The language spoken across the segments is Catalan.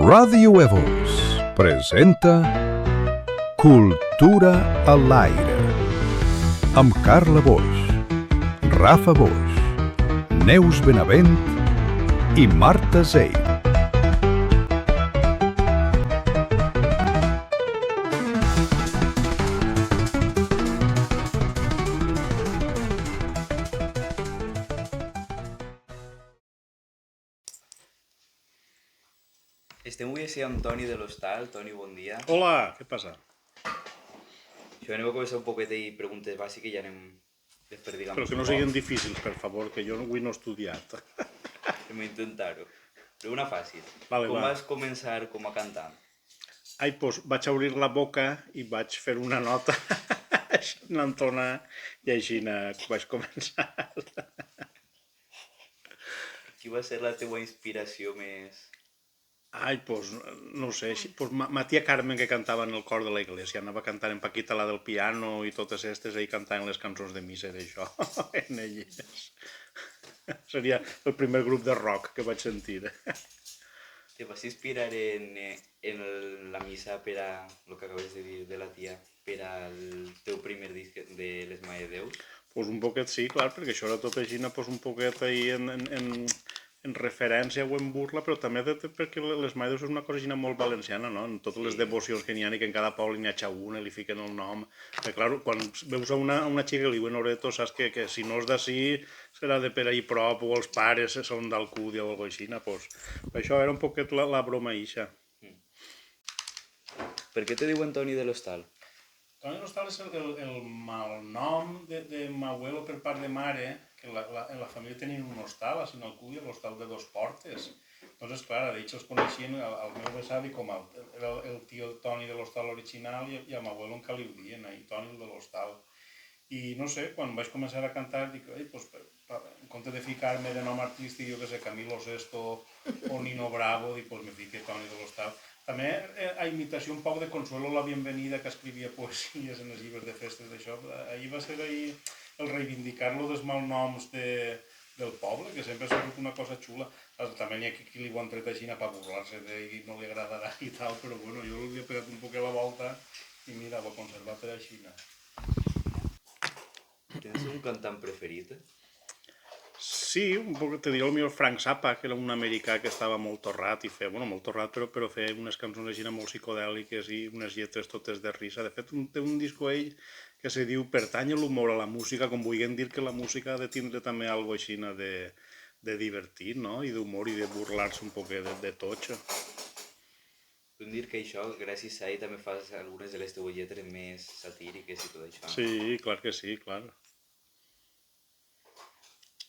Radio Evos presenta Cultura a l'aire amb Carla Boix, Rafa Boix, Neus Benavent i Marta Zeid. Estem avui així amb Toni de l'Hostal. Toni, bon dia. Hola, què passa? Això anem a començar un poquet de preguntes bàsiques i ja anem desperdigant. Però que no siguin difícils, per favor, que jo avui no he estudiat. Anem a intentar-ho. Però una fàcil. Vale, Com va. vas començar com a cantant? Ai, doncs vaig obrir la boca i vaig fer una nota, una entona, i així vaig començar. Qui va ser la teua inspiració més... Ai, doncs, no ho sé, doncs ma tia Carmen, que cantava en el cor de la iglesia, anava cantant en Paquita, la del piano, i totes aquestes, ell cantaven les cançons de missa d'això, en elles. Seria el primer grup de rock que vaig sentir. Te vas inspirar en la missa per a, el que acabes de dir de la tia, per al teu primer disc de Les Mare de Déu? Pues un poquet sí, clar, perquè això era tot així, pues un poquet ahí en referència o en burla, però també perquè les Maides és una cosa així molt valenciana, no? En totes les devocions que n'hi ha i que en cada poble n'hi ha una i li fiquen el nom. Perquè, clar, quan veus a una xica que li diuen Oreto, saps que si no és d'ací serà de per ahí prop o els pares són d'Alcúdia o alguna cosa així, pues això era un poquet la broma ixa. Per què te diuen Toni de l'Hostal? Toni de l'Hostal és el malnom de m'abuelo per part de mare, que en la família tenien un hostal, a Alcúdia, l'hostal de Dos Portes. Doncs, clar, d'ells els coneixien el meu besavi com el tio Toni de l'Hostal original i a m'abuelo en què li ho dien, Toni de l'Hostal. I no sé, quan vaig començar a cantar, dic, en compte de ficar-me de nom artístic, jo que sé, Camilo Sesto o Nino Bravo, dic, me fique Toni de l'Hostal. També a imitació un poc de Consuelo la Bienvenida, que escrivia poesies en els llibres de festes d'això. Ahir va ser el reivindicar-lo dels malnoms del poble, que sempre ha sigut una cosa xula. També n'hi ha qui li ho han tret així per burlar-se d'ell i no li agradarà i tal, però bueno, jo li he pegat un poc a la volta i mira, ho he conservat així. Tens un cantant preferit? Sí, un poc, te diré el millor Frank Zappa, que era un americà que estava molt torrat i feia, molt torrat, però feia unes cançons així molt psicodèliques i unes lletres totes de risa. De fet, té un disco ell que se diu Pertany l'humor a la música, com vulguem dir que la música ha de tindre també alguna cosa així de divertit, no? I d'humor i de burlar-se un poc de tot. Podem dir que això, gràcies a ell, també fas algunes de les teues lletres més satíriques i tot això. Sí, clar que sí, clar.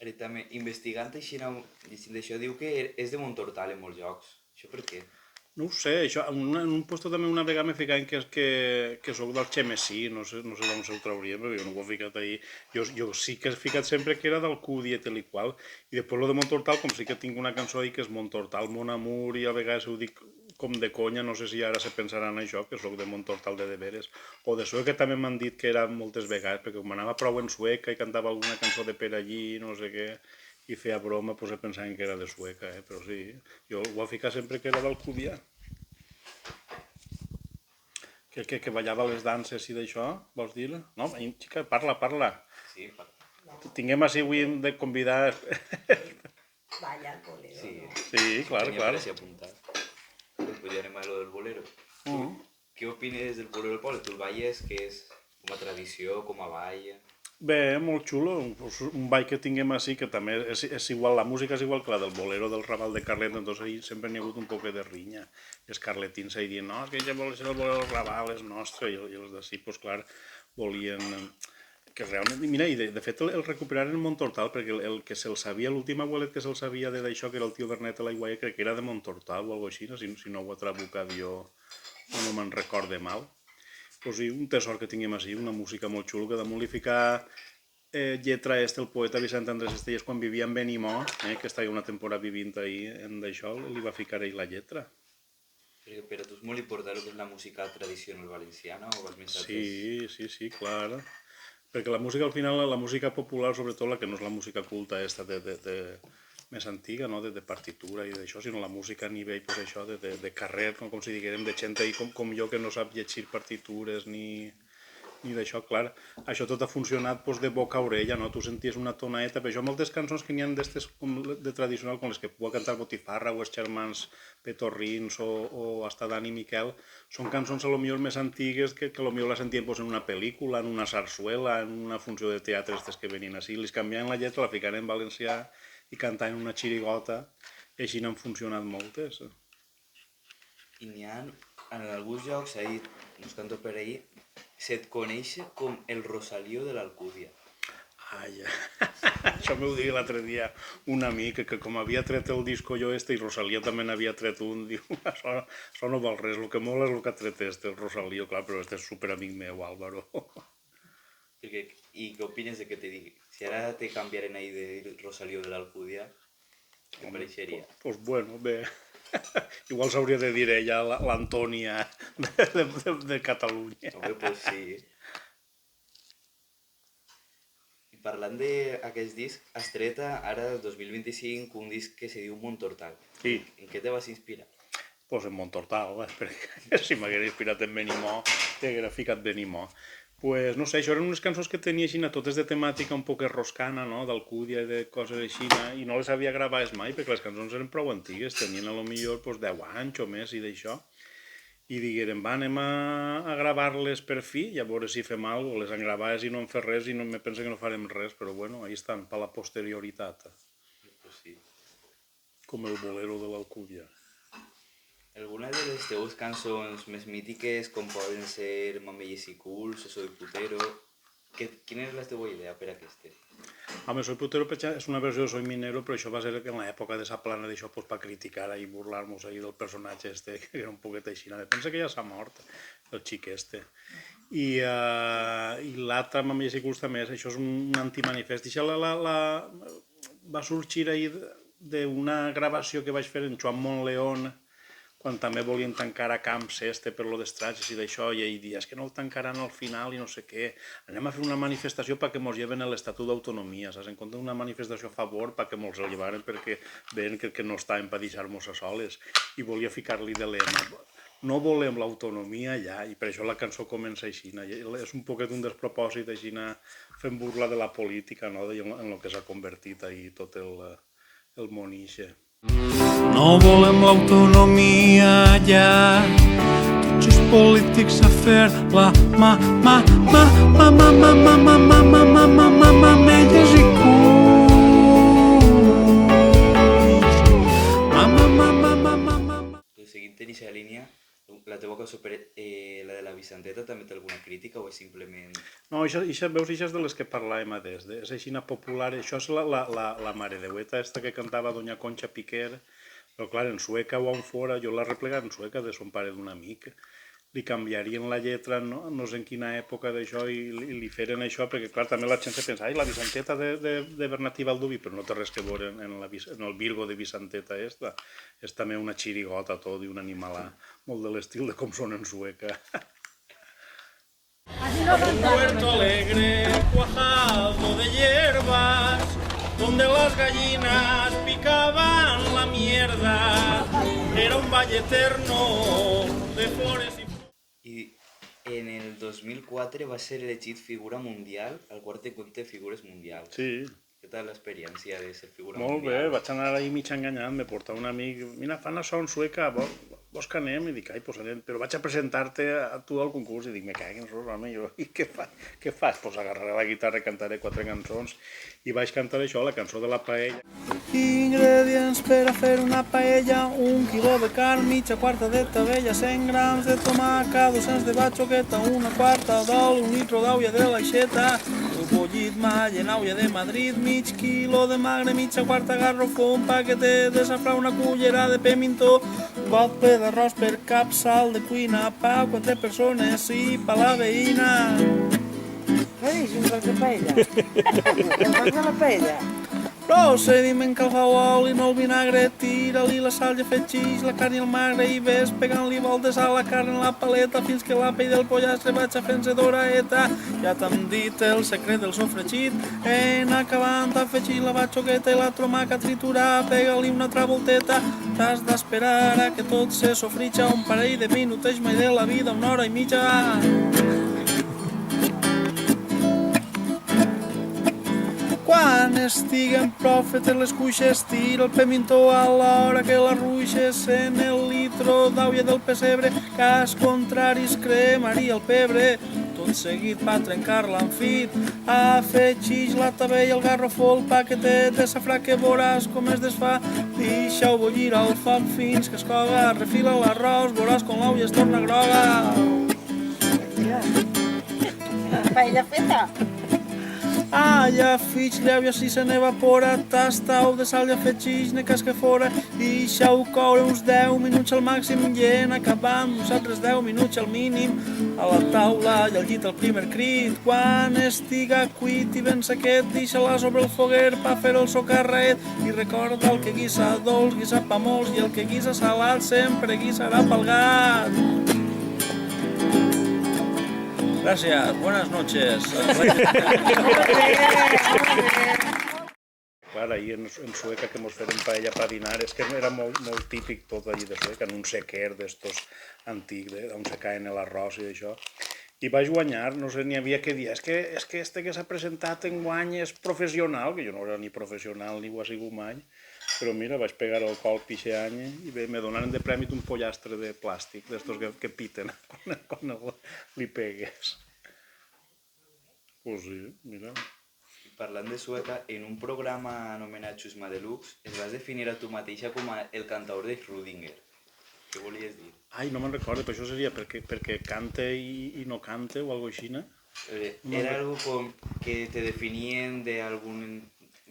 Ara també, investigant així d'això, diu que és de Montortal en molts llocs. Això per què? No ho sé, això, en un puesto també una vegada me ficaven que soc del Xemessí, no sé d'on se'l traurien, perquè jo no ho he ficat ahí. Jo sí que he ficat sempre que era d'Alcúdia, tal i qual, i després lo de Montortal, com sí que tinc una cançó ahí que és Montortal, Mon Amour, i a vegades ho dic com de conya, no sé si ara se pensaran això, que soc de Montortal de veres, o de Sueca també m'han dit que era moltes vegades, perquè com anava prou en Sueca i cantava alguna cançó de per allí, no sé què, i feia broma, doncs pensaven que era de Sueca, però sí, jo ho he ficat sempre que era d'Alcúdia. Que ballava les danses i d'això, vols dir? No, xica, parla. Sí, parla. Tinguem així avui de convidar... Balla el bolero. Sí, clar. Tenia per així apuntat. Pues ja anem a lo del bolero. Què opines del bolero del poble? Tu el balles, que és com a tradició, com a ball? Bé, molt xulo, un ball que tinguem així, que també és igual, la música és igual que la del bolero del Raval de Carlet, doncs ahí sempre n'hi ha hagut un poc de rinya. I els carletins ahí dient, no, que ja vol ser el bolero del Raval, és nostre, i els d'ací, doncs clar, volien... Que realment, mira, i de fet el recuperaren en Montortal, perquè el que se'l sabia, l'últim abuelet que se'l sabia d'això, que era el tio Bernet de l'Aiguaia, crec que era de Montortal o alguna cosa així, si no ho he trabucat jo, no me'n recorde mal. Pues sí, un tesor que tinguem així, una música molt xula, que damunt li fica lletra el poeta Vicent Andrés Estelles quan vivia en Benimó, que estava una temporada vivint ahí en d'això, li va ficar ell la lletra. Per a tu és molt important el que és la música tradicional valenciana o els missatges? Sí, clar. Perquè la música, al final, la música popular, sobretot la que no és la música culta més antiga, no? de partitura i d'això, sinó la música a nivell, pues, això, de carrer, com si diguem, de gent ahí com jo que no sap llegir partitures ni d'això, clar, això tot ha funcionat pues, de boca a orella, no? Tu senties una tonaeta, per això moltes cançons que n'hi ha d'estes de tradicional, com les que pugui cantar Botifarra o els germans Petorrins o hasta Dani Miquel, són cançons a lo millor més antigues que a lo millor la sentíem pues, en una pel·lícula, en una sarsuela, en una funció de teatre, aquestes que venien així, les canviaven la lletra, la ficaven en valencià i cantaven una xirigota, i així n'han funcionat moltes. I n'hi ha, en alguns llocs, ahir, uns canto per ahir, se't coneix com el Rosalío de l'Alcúdia. Ai, això m'ho digui l'altre dia un amic, que com havia tret el disco jo i Rosalía també n'havia tret un, diu, això no val res, el que mola és el que ha tret el Rosalío, clar, però és superamic meu, Álvaro. I què opines de que te digui? Si ara te canviaren ahir de Rosalío de l'Alcúdia, què pareixeria? Pues bueno, bé, igual s'hauria de dir ella l'Antònia de Catalunya. Home, pues sí. I parlant d'aquest disc, has tret ara, el 2025, un disc que se diu Montortal. Sí. En què te vas inspirar? Pues en Montortal, perquè si m'haguera inspirat en Benimó, t'haguera ficat Benimó. Pues no sé, això eren unes cançons que tenia així, totes de temàtica un poc roscana, no?, d'Alcúdia i de coses així, i no les havia gravades mai, perquè les cançons eren prou antigues, tenien a lo millor pues, 10 anys o més i d'això. I digueren, va, anem a gravar-les per fi, i a veure si fem alguna cosa. Les han gravades i no han fet res, i no me pensa que no farem res, però bueno, ahí estan, per la posterioritat. Pues sí. Com el bolero de l'Alcúdia. Alguna de les teves cançons més mítiques, com poden ser Mamelles i Culs o Soy Putero, quina és la teva idea per aquestes? Home, Soy Putero és una versió de Soy Minero, però això va ser en l'època de sa plana d'això pues, per criticar i burlar-nos del personatge este, que era un poquet així. Pensa que ja s'ha mort, el xic este. I l'altra, Mamelles i Culs, també, això és un antimanifest. Això va sorgir ahir d'una gravació que vaig fer en Joan Montleón, quan també volien tancar a Camps per lo d'Estraches i d'això, i ell dia, és que no el tancaran al final i no sé què, anem a fer una manifestació perquè mos lleven l'Estatut d'Autonomia, saps? En compte d'una manifestació a favor perquè mos el llevaren perquè veien que no estàvem per deixar-nos a soles, i volia ficar-li de lema, no volem l'autonomia ja, i per això la cançó comença així, és un poquet un despropòsit així, fent burla de la política, no?, en el que s'ha convertit ahir tot el món ixe. No volem l'autonomia ja, tots els polítics a fer la mamelles i culs. Seguint en aquesta línia, la teva cançó, la de la Vicenteta, també té alguna crítica o és simplement... No, veus, això és de les que parlàvem adés, és així popular, això és la maredeueta esta que cantava Doña Concha Piquer, però clar, en sueca o en fora, jo l'he replegat en sueca de son pare d'un amic, li canviarien la lletra, no sé en quina època d'això, i li feren això, perquè clar, també la gent se pensa, ai, la Vicenteta de Bernatí Balduví, però no té res que veure en el Virgo de Vicenteta esta, és també una xirigota tot i un animalà, molt de l'estil de com són en sueca. Un puerto alegre, cuajado de hierbas, donde las gallinas picaban la mierda, era un valle eterno de flores y... I en el 2004 va ser elegit figura mundial al quart encontre de figures mundials. Sí. Què tal l'experiència de ser figura Molt bé, mundial? vaig anar ahir mig enganyat, me portava un amic, mira, fan això en sueca, vols que anem? I dic, ai, pues anem, però vaig a presentar-te a tu al concurs, i dic, me caguen sos, home, jo, i què fas? Pues agarraré la guitarra, cantaré 4 cançons, i vaig cantar això, la cançó de la paella. Ingredients per a fer una paella: 1 quilo de carn, mitja quarta de tabella, 100 grams de tomàquet, 200 de batxoqueta, 1 quarta d'oli, 1 litro d'aulla de l'aixeta, el bullit mall en aulla de Madrid, mig quilo de magre, mitja quarta garrofó, un paquet de safrà, una cullera de pimentó, got ple d'arròs per cap, sal de cuina, pa, 4 persones i pa la veïna. Què dius, un tros de paella? Un tros de la paella? Procediment que agafar oli, no el vinagre, tira-li la sal i afegeix la carn i el magre i ves pegant-li voltes a la carn en la paleta fins que la pell del pollastre vaig fent-se doraeta. Ja t'hem dit el secret del sofregit, en acabant afegeix la batxoqueta i la tomaca triturar, pega-li una altra volteta. T'has d'esperar a que tot se sofritxa un parell de minutets, mai de la vida, una hora i mitja. Quan estiguen prou fetes les cuixes, tira el pimientó a l'hora que la ruixes en el litro d'aulla del pessebre, cas contrari es cremaria el pebre. Tot seguit pa trencar-la en fit, afegeix la tabella, el garrofó, el paquetet de safrà que veuràs com es desfà. Deixa-ho bullir al foc fins que es coga, refila l'arròs, veuràs com l'aulla es torna groga. Paella feta. Ja fix l'euia si se n'evapora, tasta-ho de sal i afegeix ne cas que fora, deixa-ho coure uns 10 minuts al màxim i en acabant uns altres 10 minuts al mínim. A la taula i al llit el primer crit, quan estiga cuit i ben sequet, deixa-la sobre el foguer per fer el socarret i recorda el que guisa dolç, guisa pa molts, i el que guisa salat sempre guisarà pel gat. Gracias, buenas noches. Clar, ahir en Sueca que mos feren paella per dinar, és que era molt típic tot allí de Sueca, en un sequer d'estos antics, on se caen l'arròs i això. I vaig guanyar, no sé, n'hi havia que dir, és que este que s'ha presentat en guany és professional, que jo no era ni professional ni ho ha sigut mai, però mira, vaig pegar el colp ixe any i bé, me donaren de premi un pollastre de plàstic, d'estos que piten quan li pegues. Pues sí, mira. Parlant de Sueca, en un programa anomenat Xusma Deluxe, es vas definir a tu mateixa com el cantaor de Schrödinger. Què volies dir? Ai, no me'n recordo, però això seria perquè canta i no canta o alguna cosa així, no? Era algo com que te definien d'algun,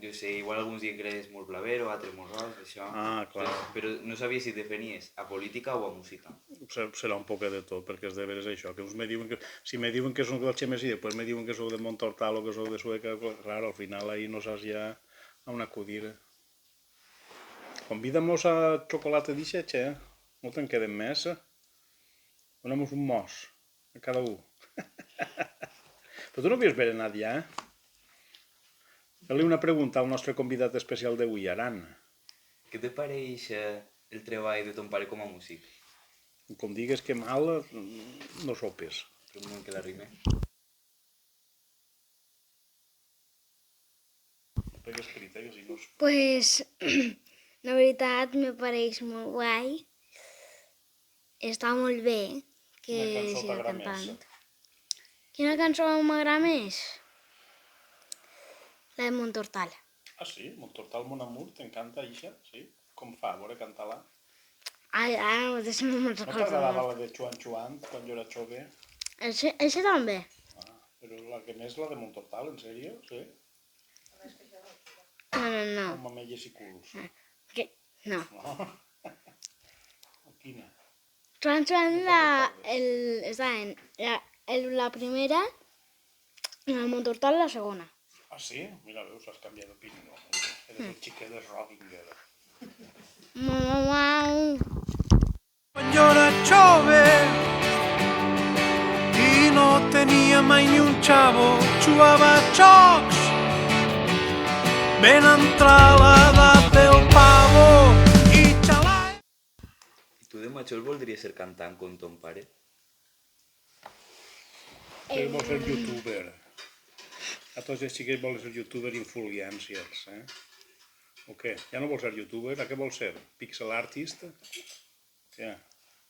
jo sé, igual alguns diuen que eres molt blavero, altres molt rols, això. Ah, clar. Però no sabia si et definies a política o a música. Serà un poc de tot, perquè és de veres això, que uns me diuen que, si me diuen que soc del Xemes i després me diuen que soc de Montortal o que soc de Sueca, clar, al final ahí no saps ja on acudir. Convida'm-los a xocolata d'ixetxe, no te'n queden més. Donem-nos un mos, a cada un. Però tu no havies anat ja, eh? Fes-li una pregunta al nostre convidat especial d'avui, Aran. Què te pareix el treball de ton pare com a músic? Com digues que mal, no sopes. Per un moment que l'arrime. Pegues crita, que si no... Pues, la veritat, me pareix molt guai. Està molt bé que Quina cançó siga t'agrada cantant. més? Quina cançó m'agrada més? La de Montortal. Ah, sí? Montortal Mon Amour, t'encanta, Ixa? Sí? Com fa, a veure, cantar-la? Ai, ara mateix no me'n No recordo. t'agradava la de Chuan Chuan, quan jo era jove? Això també. Ah, però la que més la de Montortal, en sèrio? Sí? No. Com mamelles i culs. No. No? Quina? Joan, la primera i la Montortal la segona. Ah, sí? Mira, veus, has canviat d'opinió. Eres el xiquet de Schrödinger. Quan jo era jove i no tenia mai ni un xavo, jugava a jocs. Ben entrar l'edat del pavo i xalai. I tu de major voldries ser cantant com ton pare? Que vols ser youtuber. A tots els xiquets volen ser youtuber influencers, eh? O què? Ja no vols ser youtuber? A què vols ser? Pixel artist? Què?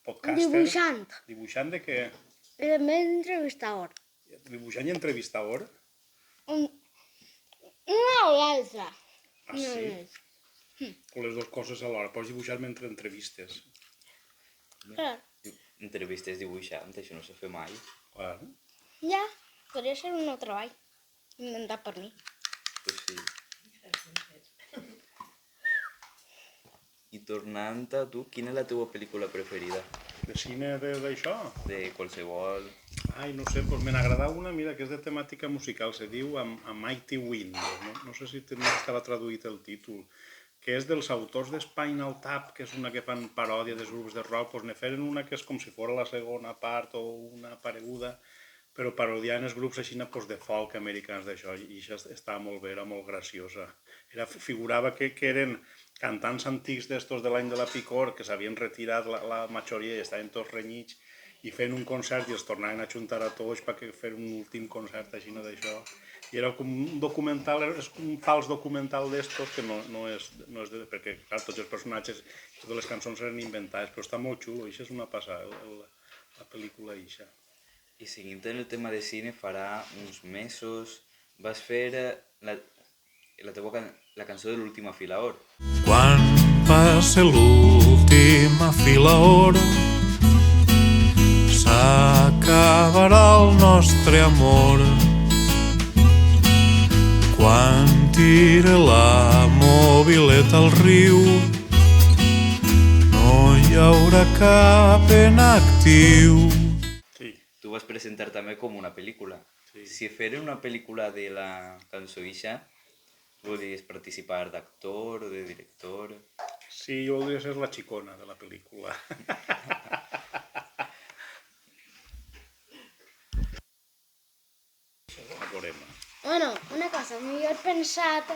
Podcaster? Dibuixant. Dibuixant de què? I també entrevistador. Dibuixant i entrevistador? Una o l'altra. Ah, sí? O les dues coses alhora. Pots dibuixar mentre entrevistes. Clar. Entrevistes dibuixant, això no s'ha fet mai. Clar. Ja, podria ser un nou treball. Inventat per mi. Pues sí. I tornant a tu, quina és la teva pel·lícula preferida? De cine d'això? De qualsevol... Ai, no sé, doncs me n'agrada una, mira, que és de temàtica musical, se diu A Mighty Wind, no sé si estava traduït el títol, que és dels autors d'Spinal Tap, que és una que fan paròdia dels grups de rock, doncs ne feren una que és com si fos la segona part o una pareguda, però parodiant els grups així de folk americans d'això, i això estava molt bé, era molt graciosa. Figurava que eren cantants antics d'estos de l'any de la Picor, que s'havien retirat la majoria i estaven tots renyits, i feien un concert i els tornaven a juntar a tots perquè fer un últim concert així d'això. I era com un documental, és un fals documental d'estos que no és de... perquè, clar, tots els personatges, totes les cançons eren inventades, però està molt xulo, això és una passada, la pel·lícula ixa. I seguint en el tema de cine, farà uns mesos vas fer la cançó de l'última fila or. Quan passe l'última fila hora s'acabarà el nostre amor. Quan tire la mobileta al riu no hi haurà cap en actiu. Tu vas presentar també com una pel·lícula. Sí. Si fer una pel·lícula de la cançó ixa, volies participar d'actor o de director? Sí, jo voldria ser la xicona de la pel·lícula. A veurem. Bueno, una cosa, millor pensat,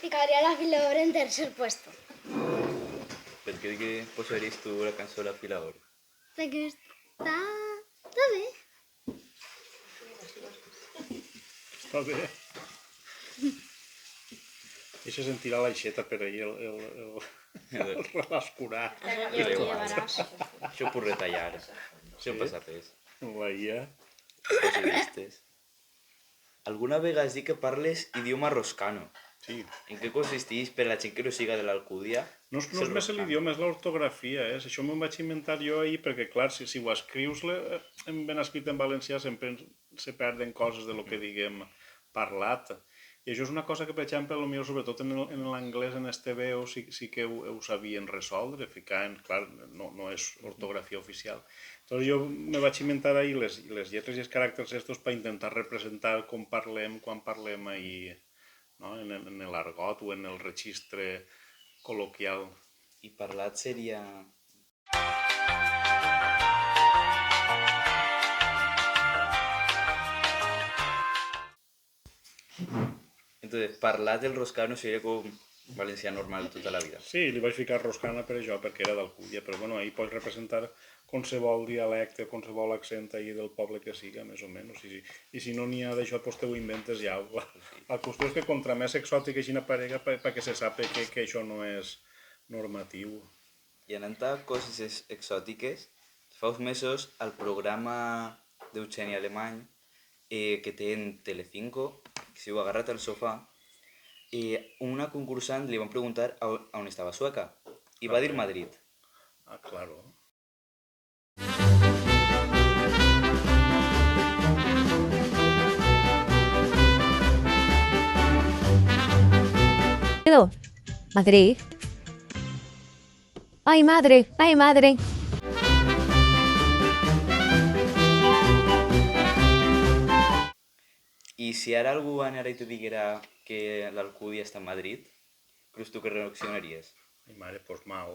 ficaria la fila d'or en tercer puesto. Per què posaries tu la cançó a la fila or? Perquè està bé. Està bé. I se sentirà l'aixeta per ahir el relascurar. Això ho puc retallar. Això passa res. Veia. Possibilistes. Alguna vegada has dit que parles idioma roscano. Sí. En què consisteix per la gent que no siga de l'Alcúdia? No és més l'idioma, és l'ortografia. Això m'ho vaig inventar jo ahir perquè, clar, si ho escrius ben escrit en valencià sempre se perden coses de lo que diguem parlat. I això és una cosa que, per exemple, potser sobretot en l'anglès, en STVO, sí que ho sabien resoldre, ficaven, clar, no és ortografia oficial. Llavors jo me vaig inventar ahir les lletres i els caràcters estos per intentar representar com parlem quan parlem ahir, no? En l'argot o en el registre col·loquial. I parlat seria... Entonces, parlat del roscano seria com valencià normal tota la vida. Sí, li vaig ficar roscana per això, perquè era d'Alcúdia, però bueno, ahir pots representar qualsevol dialecte, qualsevol accent ahir del poble que siga, més o menys. I si no n'hi ha d'això, doncs te ho inventes ja. La qüestió és que contra més exòtic així n'aparega perquè se sap que això no és normatiu. I anant a coses exòtiques, fa uns mesos al programa d'Eugeni Alemany que té en Telecinco, que s'hi ha agarrat al sofà, una concursant li van preguntar on estava Sueca i va dir Madrid. Ah, claro. Madrid. Ay, madre, ay, madre. I si ara algú anara i te diguera que l'Alcúdia està a Madrid, creus tu que reaccionaries? Ai, mare, doncs mal.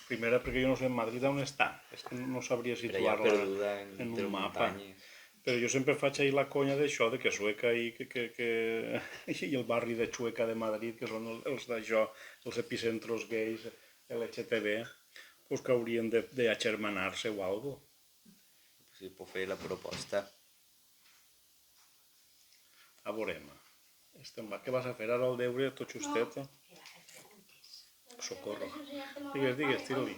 Primera, perquè jo no sé en Madrid on està. És que no sabria situar-la en un mapa. Però jo sempre faig ahir la conya d'això, de que Sueca i el barri de Chueca de Madrid, que són els d'això, els epicentros gais, LGTB, doncs que haurien d'agermanar-se o alguna cosa. Si puc fer la proposta. A veurem. Què vas a fer ara el deure tot justet? Socorro. Digues, tira-li.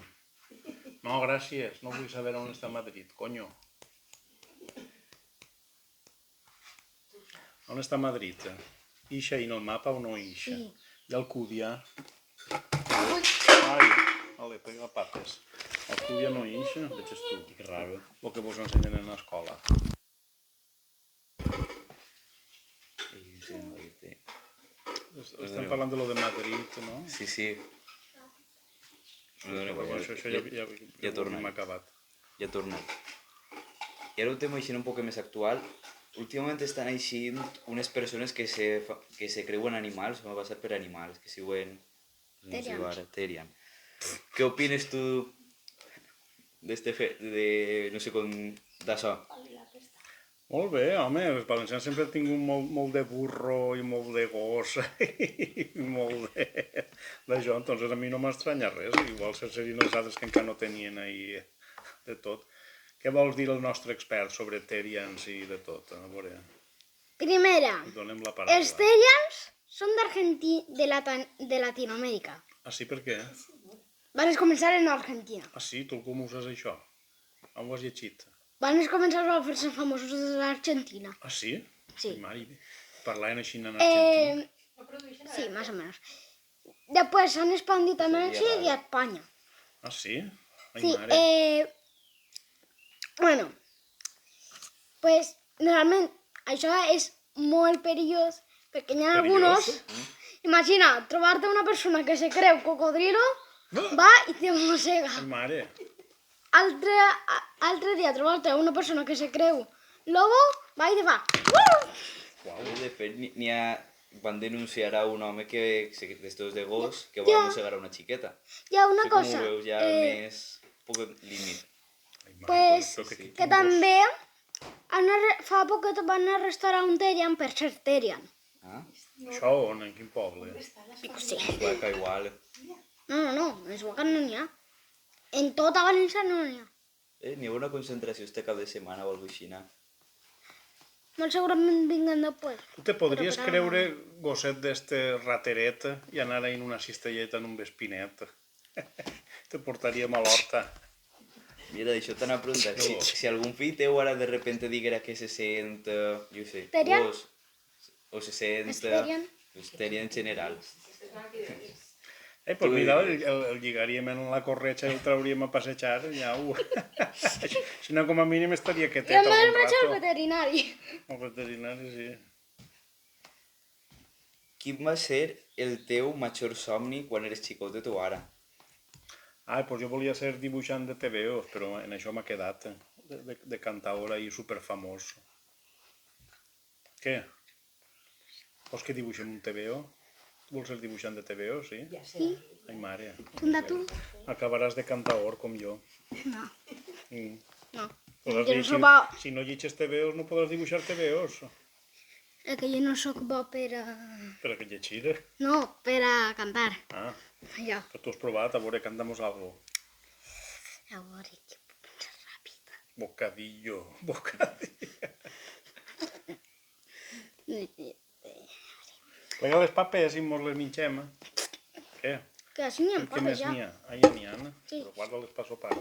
No, gràcies, no vull saber on està Madrid, conyo. On està Madrid? Ixa en el mapa o no ixa? I Alcúdia? Ai, vale, pega papes. Alcúdia no ixa? Veges tu, que raro. El que vos ensenyen en l'escola. Estem parlant de lo de Madrid, no? Sí, sí. Això ja hem acabat. Ja ha tornat. I ara un tema així un poc més actual. Últimament estan aixint unes persones que se creuen animals, van passar per animals, que si diuen... Terian. Què opines tu d'això? Molt bé, home, els valencians sempre han tingut molt de burro i molt de gos i molt d'això, entonces a mi no m'estranya res, igual serien els altres que encara no tenien ahí de tot. Què vols dir el nostre expert sobre Terians i de tot? A veure, Primera, donem la paraula. els Terians són de Latinoamèrica. Ah, sí, per què? Van començar en Argentina. Ah, sí? Tu com uses això? On ho has llegit? Van començar a fer-se famosos de l'Argentina. Ah, sí? Sí. Ai, mare, parlaven així en Argentina. Sí, más o menos. Después s'han expandit a Mèxic i a Espanya. Ah, sí? Ai, Sí, mare. bueno, pues normalment això és molt perillós perquè hi ha algunos... Imagina, trobar-te una persona que se creu cocodrilo, va i te mossega. Ai, mare. Altre dia trobar-te una persona que se creu lobo, va i te fa... De fet, van denunciar a un home d'estos de gos que va mossegar a una xiqueta. Hi ha una Com ho cosa, veus ja més... poc límit. Ai, mare, pues, però que que també fa poquet van arrestar a un Terian per ser Terian. Ah? Això on? En quin poble? Sí. Vaca igual. No, en Suacan no n'hi ha. En tota València no n'hi ha. N'hi ha una concentració este cap de setmana o alguna cosa així. Molt segurament vinguen després. Tu te podries Però- creure gosset d'este rateret i anar en una cistelleta en un vespinet? Te portaríem a l'horta. Mira, d'això t'anava a preguntar. Si algun fill teu ara de repente diguera que se sent, jo sé, Terian? gos, o se sent... Terian? Terian en general. Pues mira, el lligaríem en la corretxa i el trauríem a passejar, ja ho... Si no, com a mínim estaria I quietet a més algun vaig al rato. veterinari. El veterinari, sí. Quin va ser el teu major somni quan eres xicotet o ara? Pues jo volia ser dibuixant de TVOs, però en això m'ha quedat, de cantaora i superfamós. Què? Vols que dibuixem un TVO? Vols ser dibuixant de TVO, sí? Sí. Ai, mare. Anda tu? Acabaràs de cantaor, com jo. No. Mm. No. Podràs Jo no llegir- sóc bo. Si no llitges TVOs, no podràs dibuixar TVOs. És que jo no sóc bo per a... Per a que llegir. No, per a cantar. Ah, Ja. que tu has provat, a veure, cantamos algo. A veure, que puc pensar ràpid. Bocadillo, bocadillo. Plega les papes i mos les mengem. Què? Que així n'hi ha Què papes més ja. n'hi ha? Ah, ja n'hi ha, no? Sí. Però guarda-les per sopar.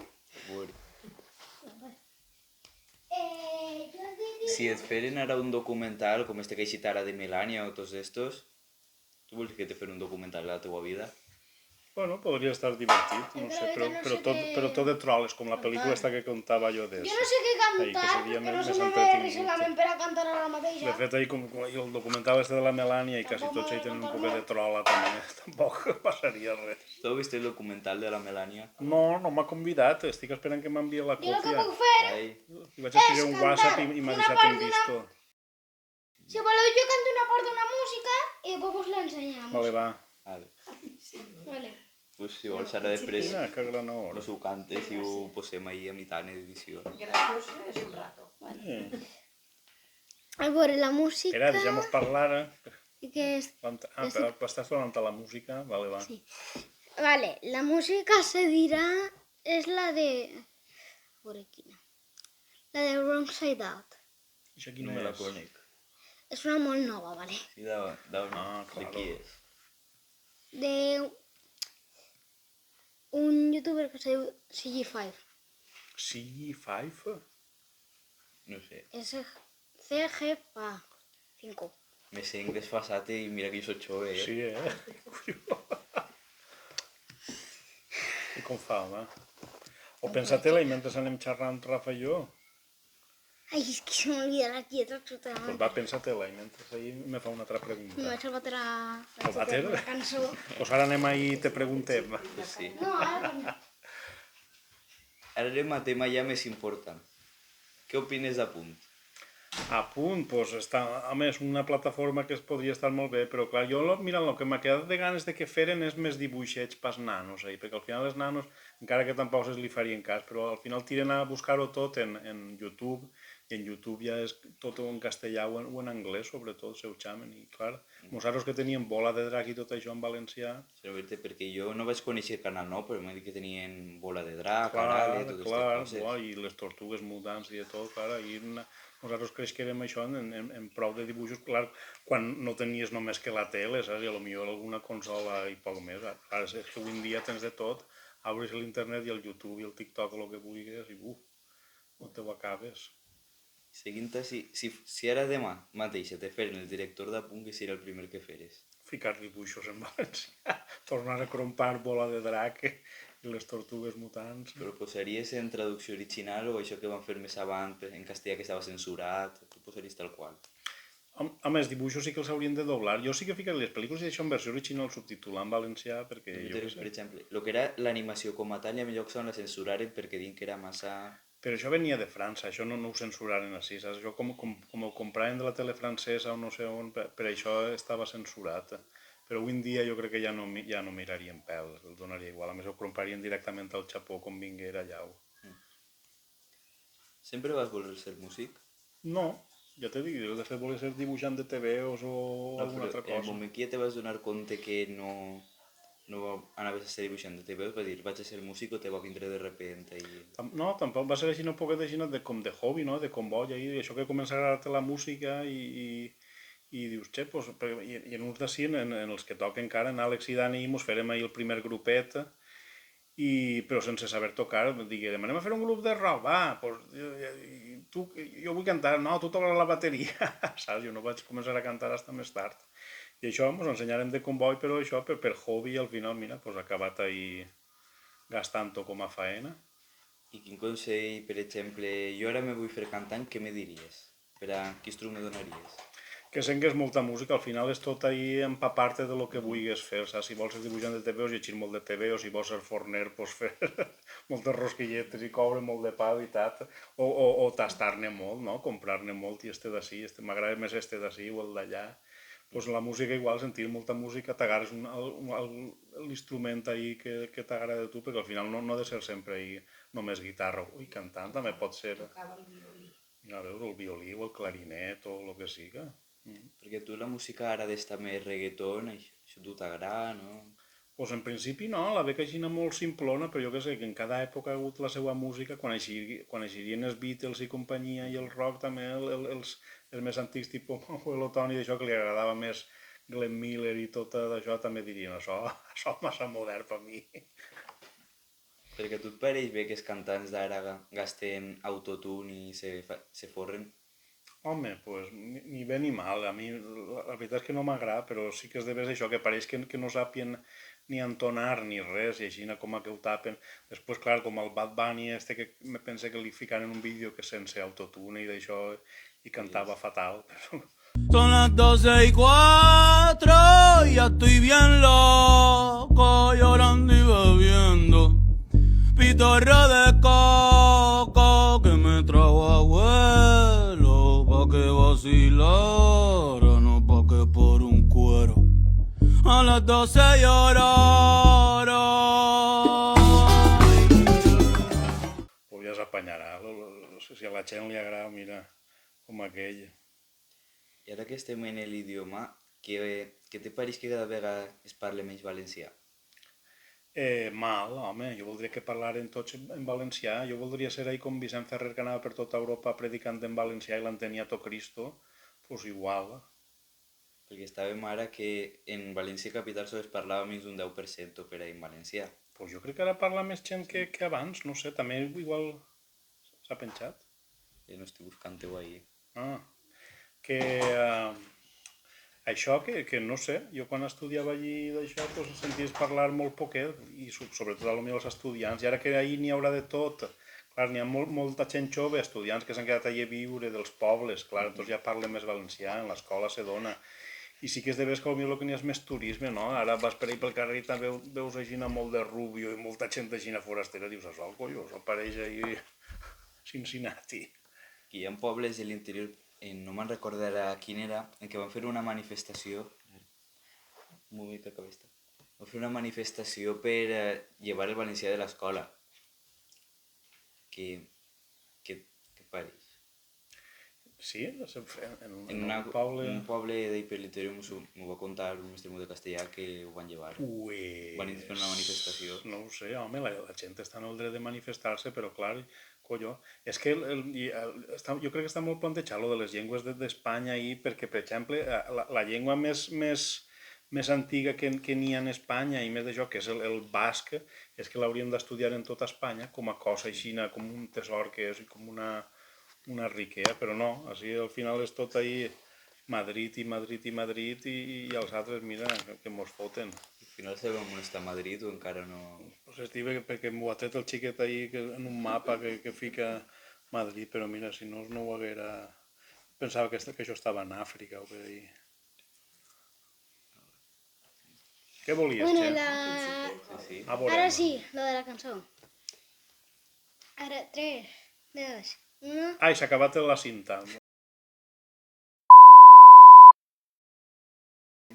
Si et feren ara un documental, com este que he citat ara de Melania o tots estos, tu vols que te feren un documental de la teua vida? Bueno, podria estar divertit, no sé, però tot de troles, com la pel·lícula esta que contava jo d'és. Jo no sé què cantar, Ai, que seria perquè no més se me ve entretingut. res en la ment per a cantar ara De mateixa. fet, ahir, i el documental este de la Melania, i quasi tots hi tenen un poc de trola, també. Tampoc passaria res. Tu has vist el documental de la Melania? No, no m'ha convidat, estic esperant que m'enviï la Jo el que còpia. puc fer, Ai, Li vaig escriure un WhatsApp i m'ha una deixat en part visto. si voleu jo canto una part d'una música i després us l'ensenyam. Vale, va. vale. Vale. Pues si vols ara després Mira, que gran hora. no s'ho cantes i ho posem ahir a mitad en edició. A veure, la música... Espera, deixem-nos parlar. I què és? Però estàs parlant de la música? Vale, va. Sí. Vale, la música se dirà... És la de... A veure quina. La de Wrong Side Out. Això No quina me la és? conec. És una molt nova, vale? Sí, de claro. qui és? De... Un youtuber que se diu CG5. CG5? No sé. És CG5. Me sent desfasat i mira que jo soc jove, Sí, I com fa, home? O pensa-te-la i mentre anem xerrant Rafa i jo. Ai, és que se m'olvida la lletra Doncs totalment. va, pensa-te-la i mentre ahir me fa una altra Me pregunta. vaig al bater El vàter? la cançó. Doncs ara anem ahir i te preguntem. Pues sí. No, ara no. Ara anem a tema ja més important. Què opines de Punt? A punt, doncs està, a més, una plataforma que es podria estar molt bé, però clar, jo mirant el que m'ha quedat de ganes de que feren és més dibuixets pas nanos, perquè al final els nanos, encara que tampoc se li farien cas, però al final tiren a buscar-ho tot en YouTube, i en YouTube ja és tot en castellà o en anglès, sobretot, seu xamen, i clar, nosaltres que teníem Bola de Drac i tot això en valencià... Perquè jo no vaig conèixer Canal 9, però m'ha dit que tenien Bola de Drac, Clar, Arale, totes clar, aquestes coses. i les tortugues mutants i de tot, clar, ahir nosaltres creixerem això en prou de dibuixos, clar, quan no tenies només que la tele, saps? I potser alguna consola i poc més. Clar, és que avui en dia tens de tot, obres l'internet i el YouTube i el TikTok, el que vulguis, i no te ho acabes. Seguint així, si ara demà mateix te feren el director de Punt, que seria el primer que feres? Ficar dibuixos en valencià, tornar a crompar Bola de Drac i les tortugues mutants. Però posaries en traducció original o això que van fer més avant en castellà que estava censurat? Tu posaries tal qual? A més, dibuixos sí que els haurien de doblar. Jo sí que ficaria les pel·lícules i això en versió original subtitular en valencià, perquè jo què sé. Per exemple, el que era l'animació com a tal, i a millor que la censuraren perquè diuen que era massa... Però això venia de França, això no ho censuraren així, saps? Això com ho compraven de la tele francesa o no sé on, per això estava censurat. Però avui en dia jo crec que ja no mirarien pèl, el donaria igual. A més, ho comparien directament al Japó com vinguera allà. Sempre vas voler ser músic? No, ja t'he dit, de fet volia ser dibuixant de TVOs o alguna altra cosa. En el moment que ja te vas donar compte que no anaves a ser dibuixant de TVOs, vas dir, vaig a ser músic o te va vindre de repente? No, tampoc va ser així un poquet així com de hobby, no? De comboi, i això que comença a agradar-te la música i dius, xe, pues, i en uns d'ací, en els que toquen encara, en Àlex i Dani, mos farem ahir el primer grupet, però sense saber tocar, diguem, anem a fer un grup de rock, va, pues, jo vull cantar, no, tu toques la bateria, saps? Jo no vaig començar a cantar fins més tard. I això ens ensenyarem de comboi, però això per hobby, i al final, mira, pues, ha acabat ahir gastant-ho com a faena. I quin consell, per exemple, jo ara me vull fer cantant, què me diries? Per a quin instrument me donaries? Que sengues molta música, al final és tot ahir empapar-te de lo que vulguis fer, saps? Si vols ser dibuixant de TVOs, llegir molt de TVOs, si vols ser forner, pues fer moltes rosquilletes i coure molt de pa, veritat, o tastar-ne molt, no? Comprar-ne molt i este d'ací, m'agrada més este d'ací o el d'allà. Pues la música igual, sentir molta música, t'agarres l'instrument ahir que t'agrada a tu, perquè al final no ha de ser sempre ahir només guitarra i cantant, també pot ser... Ja veus, el violí o el clarinet o el que siga. Perquè tu la música ara d'estar més reggaeton, això tu t'agrada, no? Doncs en principi no, la veig així molt simplona, però jo que sé, que en cada època ha hagut la seva música, quan eixirien els Beatles i companyia i el rock també, els més antics tipus Manuel Otoni, d'això que li agradava més Glenn Miller i tot això, també dirien això massa modern per mi. Perquè a tu et pareix bé que els cantants d'ara gasten autotune i se forren? Home, doncs ni bé ni mal, a mi la veritat és que no m'agrada, però sí que és de veres això, que pareix que no sàpien ni entonar ni res, i així com que ho tapen. Després, clar, com el Bad Bunny que me pensa que li ficaren un vídeo que sense autotune i d'això, i cantava fatal. Son las 12:04 y ya estoy bien loco, llorando y bebiendo pitorro de coco que me trajo abuelo, pa' que vacilara, no pa' que por un cuero a las 12 llorara. Pues ja s'apanyarà, si a la gent li agrada, mira, com aquell. I ara que estem en l'idioma, què te pareix que cada vegada es parla menys valencià? Mal, home, jo voldria que parlaren tots en valencià, jo voldria ser ahí com Vicent Ferrer que anava per tota Europa predicant en valencià i l'entenia tot Cristo, pues igual. Perquè estàvem ara que en València Capital sols parlava menys d'un 10% per en valencià. Pues jo crec que ara parla més gent que abans, no sé, també igual s'ha penjat. Ja no estic buscant-ho ahir. Que això que no sé, jo quan estudiava allí d'això doncs senties parlar molt poquet i sobretot potser els estudiants, i ara que ahir n'hi haurà de tot, clar, n'hi ha molta gent jove, estudiants que s'han quedat allà a viure dels pobles, clar, doncs ja parlen més valencià, en l'escola se dona, i sí que és de veres que potser el que n'hi ha és més turisme, no? Ara vas per ahí pel carrer i també veus així molt de Rubio i molta gent així forastera, dius, això, colló, això pareix ahir Cincinnati. que hi ha pobles de l'interior, no me'n recordarà quin era, en què van fer una manifestació, un moment que acaba esta, van fer una manifestació per llevar el valencià de l'escola. Què pareix? Sí, en En un poble... un poble d'ahí per l'interior m'ho va contar un mestre de castellà que ho van llevar. Van fer una manifestació. No ho sé, home, la gent està en el dret de manifestar-se, però clar, colló, és que jo crec que està molt plantejat lo de les llengües d'Espanya ahir, perquè, per exemple, la llengua més antiga que n'hi ha en Espanya i més d'això, que és el basc, és que l'hauríem d'estudiar en tota Espanya com a cosa així, com un tesor que és, i com una riquesa, però no, així al final és tot ahí Madrid i Madrid i Madrid i els altres, mira, que mos foten. Al final sabem on està Madrid o encara no... Pues estic perquè m'ho ha tret el xiquet ahí en un mapa que fica Madrid, però mira, si no ho haguera... Pensava que això estava en Àfrica o per ahí. Què volies, Bueno, Xe? Ara sí, lo de la cançó. Ara, 3, 2, 1... Ai, s'ha acabat la cinta.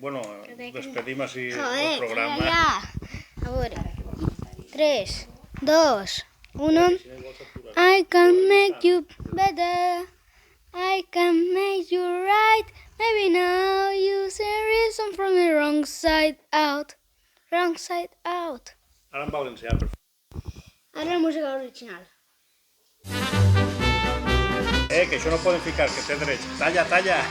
Bueno, despedim així el programa. Ja. A veure. 3, 2, 1... I can make you better. I can make you right. Maybe now you see reason from the wrong side out. Wrong side out. Ara en valencià, per favor. Ara la música original. Que això no poden ficar, que té drets. Talla, talla!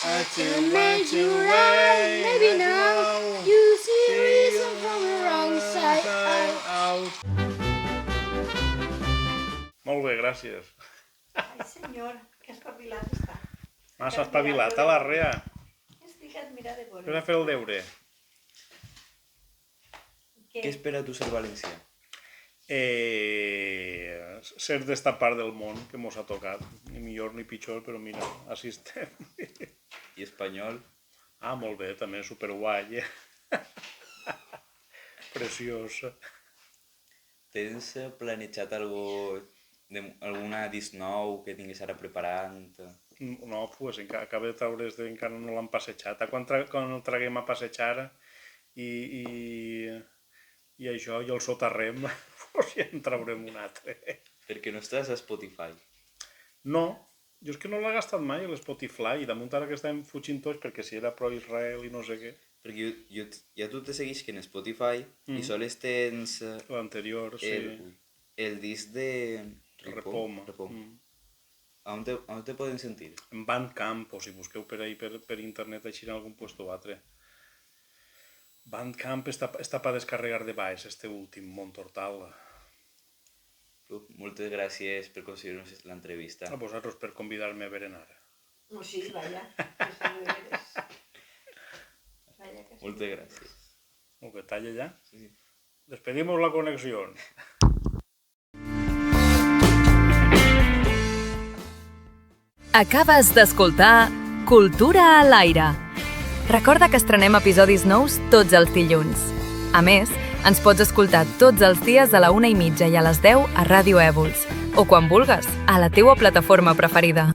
I can make you right. Maybe now you see reason from the wrong side out. Molt bé, gràcies. Ai, senyor, que espavilat està. Massa espavilat a la rea. És ficat, mira de veure. Anem a fer el deure. Què espera tu ser valencià? Ser d'esta part del món que mos ha tocat. Ni millor ni pitjor, però mira, així estem. I espanyol? Ah, molt bé, també, superguai. Preciós. Tens planejat alguna disc nou que tinguis ara preparant? No, pues acaba de treure encara no l'han passejat. Quan el traguem a passejar i això, i el soterrem, pues ja en traurem un altre. Perquè no estàs a Spotify. No, jo és que no l'he gastat mai, l'Spotify, i damunt ara que estem fugint tots, perquè si era pro-Israel i no sé què. Perquè ja tu te seguís que en Spotify i sols tens L'anterior, sí. el disc de Repoma. On te poden sentir? En Bandcamp, o si busqueu per ahí per internet així en algun puesto o altre. Bandcamp està per descarregar de baix, este últim, Montortal. Moltes gràcies per conceder-nos l'entrevista. A vosaltres per convidar-me a berenar. No, sí, vaya. Que són de veres. Vaya que sí. Moltes gràcies. Molt bé, talla ja? Sí. Despedimos la conexión. Acabes d'escoltar Cultura a l'aire. Recorda que estrenem episodis nous tots els dilluns. A més, ens pots escoltar tots els dies a la 1:30 i a les 10 a Ràdio Èvols, o quan vulguis, a la teua plataforma preferida.